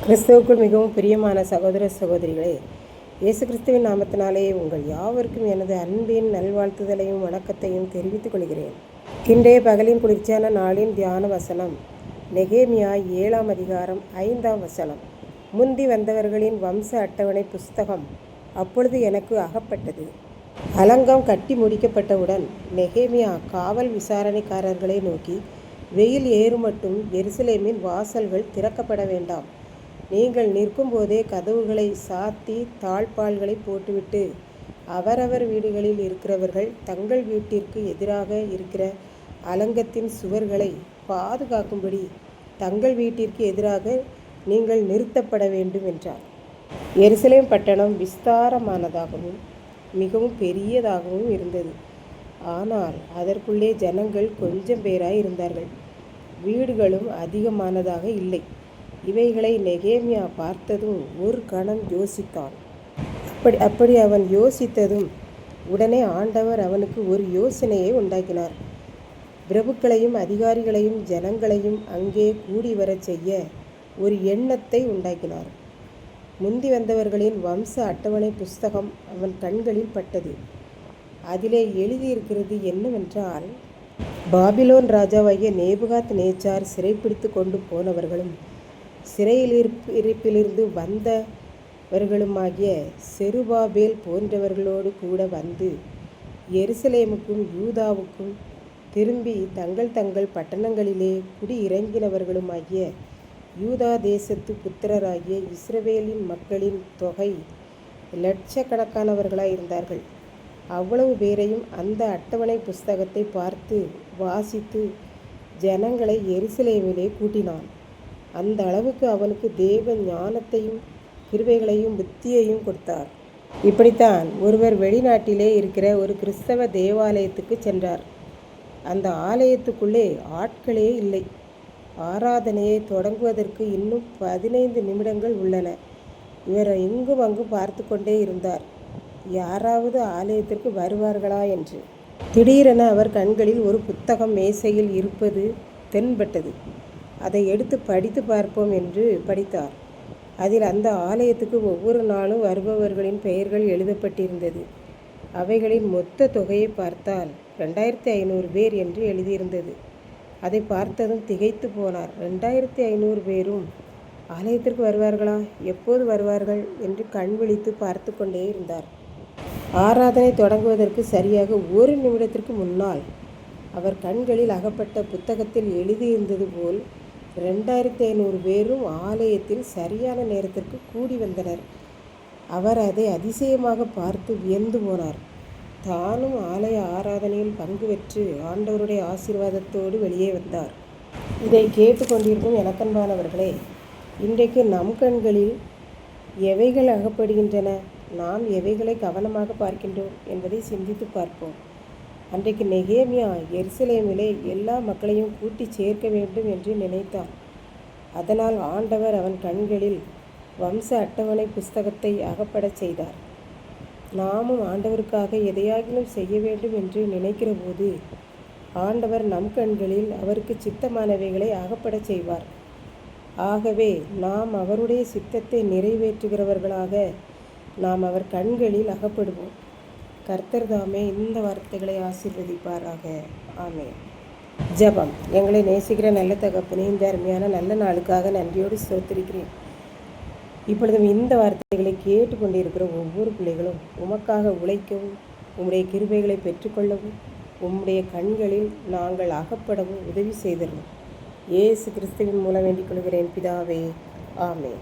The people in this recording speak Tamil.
கிறிஸ்துவுக்குள் மிகவும் பிரியமான சகோதர சகோதரிகளே, இயேசு கிறிஸ்துவின் நாமத்தினாலே உங்கள் யாவருக்கும் எனது அன்பின் நல்வாழ்த்துதலையும் வணக்கத்தையும் தெரிவித்துக் கொள்கிறேன். இன்றைய பகலின் குளிர்ச்சியான நாளின் தியான வசனம் நெகேமியா 7ஆம் அதிகாரம் 5ஆம் வசனம். முந்தி வந்தவர்களின் வம்ச அட்டவணை புஸ்தகம் அப்பொழுது எனக்கு அகப்பட்டது. அலங்கம் கட்டி முடிக்கப்பட்டவுடன் நெகேமியா காவல் விசாரணைக்காரர்களை நோக்கி, வெயில் ஏறுமட்டும் எருசலேமின் வாசல்கள் திறக்கப்பட வேண்டாம். நீங்கள் நிற்கும்போதே கதவுகளை சாத்தி தாழ்பால்களை போட்டுவிட்டு, அவரவர் வீடுகளில் இருக்கிறவர்கள் தங்கள் வீட்டிற்கு எதிராக இருக்கிற அலங்கத்தின் சுவர்களை பாதுகாக்கும்படி தங்கள் வீட்டிற்கு எதிராக நீங்கள் நிறுத்தப்பட வேண்டும் என்றார். எருசலேம் பட்டணம் விஸ்தாரமானதாகவும் மிகவும் பெரியதாகவும் இருந்தது. ஆனால் அதற்குள்ளே ஜனங்கள் கொஞ்சம் பேராய் இருந்தார்கள். வீடுகளும் அதிகமானதாக இல்லை. இவைகளை நெகேமியா பார்த்ததும் ஒரு கணம் யோசித்தான். அப்படி அவன் யோசித்ததும் உடனே ஆண்டவர் அவனுக்கு ஒரு யோசனையை உண்டாக்கினார். பிரபுக்களையும் அதிகாரிகளையும் ஜனங்களையும் அங்கே கூடி வரச் செய்ய ஒரு எண்ணத்தை உண்டாக்கினார். முந்தி வந்தவர்களின் வம்ச அட்டவணை புஸ்தகம் அவன் கண்களில் பட்டது. அதிலே எழுதியிருக்கிறது என்னவென்றால், பாபிலோன் ராஜாவாகிய நேபுகாத் நேச்சார் சிறைப்பிடித்து கொண்டு போனவர்களும் சிறையிருப்பிலிருந்து வந்தவர்களுமாகிய செருபாபேல் போன்றவர்களோடு கூட வந்து எருசலேமுக்கும் யூதாவுக்கும் திரும்பி தங்கள் தங்கள் பட்டணங்களிலே குடியிறங்கினவர்களுமாகிய யூதா தேசத்து புத்திரராகிய இஸ்ரவேலின் மக்களின் தொகை லட்சக்கணக்கானவர்களாய் இருந்தார்கள். அவ்வளவு பேரையும் அந்த அட்டவணை புஸ்தகத்தை பார்த்து வாசித்து ஜனங்களை எருசலேமிலே கூட்டினான். அந்த அளவுக்கு அவனுக்கு தேவ ஞானத்தையும் கிருபைகளையும் புத்தியையும் கொடுத்தார். இப்படித்தான் ஒருவர் வெளிநாட்டிலே இருக்கிற ஒரு கிறிஸ்தவ தேவாலயத்துக்கு சென்றார். அந்த ஆலயத்துக்குள்ளே ஆட்களே இல்லை. ஆராதனையை தொடங்குவதற்கு இன்னும் 15 நிமிடங்கள் உள்ளன. இவர் எங்கும் அங்கும் பார்த்து கொண்டே இருந்தார், யாராவது ஆலயத்திற்கு வருவார்களா என்று. திடீரென அவர் கண்களில் ஒரு புத்தகம் மேசையில் இருப்பது தென்பட்டது. அதை எடுத்து படித்து பார்ப்போம் என்று படித்தார். அதில் அந்த ஆலயத்துக்கு ஒவ்வொரு நாளும் வருபவர்களின் பெயர்கள் எழுதப்பட்டிருந்தது. அவைகளின் மொத்த தொகையை பார்த்தால் 2500 பேர் என்று எழுதியிருந்தது. அதை பார்த்ததும் திகைத்து போனார். 2500 பேரும் ஆலயத்திற்கு வருவார்களா? எப்போது வருவார்கள் என்று கண் விழித்து பார்த்து கொண்டே இருந்தார். ஆராதனை தொடங்குவதற்கு சரியாக 1 நிமிடத்திற்கு முன்னால் அவர் கண்களில் அகப்பட்ட புத்தகத்தில் எழுதியிருந்தது போல் 2500 பேரும் ஆலயத்தில் சரியான நேரத்திற்கு கூடி வந்தனர். அவர் அதை அதிசயமாக பார்த்து வியந்து போனார். தானும் ஆலய ஆராதனையில் பங்கு பெற்று ஆண்டவருடைய ஆசீர்வாதத்தோடு வெளியே வந்தார். இதை கேட்டுக்கொண்டிருக்கும் எனக்கன்பானவர்களே, இன்றைக்கு நம் கண்களில் எவைகள் அகப்படுகின்றன, நாம் எவைகளை கவனமாக பார்க்கின்றோம் என்பதை சிந்தித்து பார்ப்போம். அன்றைக்கு நெகேமியா எருசலேமிலே எல்லா மக்களையும் கூட்டி சேர்க்க வேண்டும் என்று நினைத்தான். அதனால் ஆண்டவர் அவன் கண்களில் வம்ச அட்டவணை புஸ்தகத்தை அகப்படச் செய்தார். நாமும் ஆண்டவருக்காக எதையாகிலும் செய்ய வேண்டும் என்று நினைக்கிற போது ஆண்டவர் நம் கண்களில் அவருக்கு சித்தமானவைகளை அகப்படச் செய்வார். ஆகவே நாம் அவருடைய சித்தத்தை நிறைவேற்றுகிறவர்களாக நாம் அவர் கண்களில் அகப்படுவோம். கர்த்தர் தாமே இந்த வார்த்தைகளை ஆசீர்வதிப்பாராக. ஆமென். ஜெபம். எங்களை நேசிக்கிற நல்ல தகப்பனே, இந்த அருமையான நல்ல நாளுக்காக நன்றியோடு ஸ்தோத்திரிக்கிறேன். இப்பொழுதும் இந்த வார்த்தைகளை கேட்டுக்கொண்டிருக்கிற ஒவ்வொரு பிள்ளைகளும் உமக்காக உழைக்கவும், உம்முடைய கிருபைகளை பெற்றுக்கொள்ளவும், உம்முடைய கண்களில் நாங்கள் அகப்படவும் உதவி செய்தரணும். இயேசு கிறிஸ்துவின் மூலம் வேண்டிக் கொள்கிறேன் பிதாவே. ஆமென்.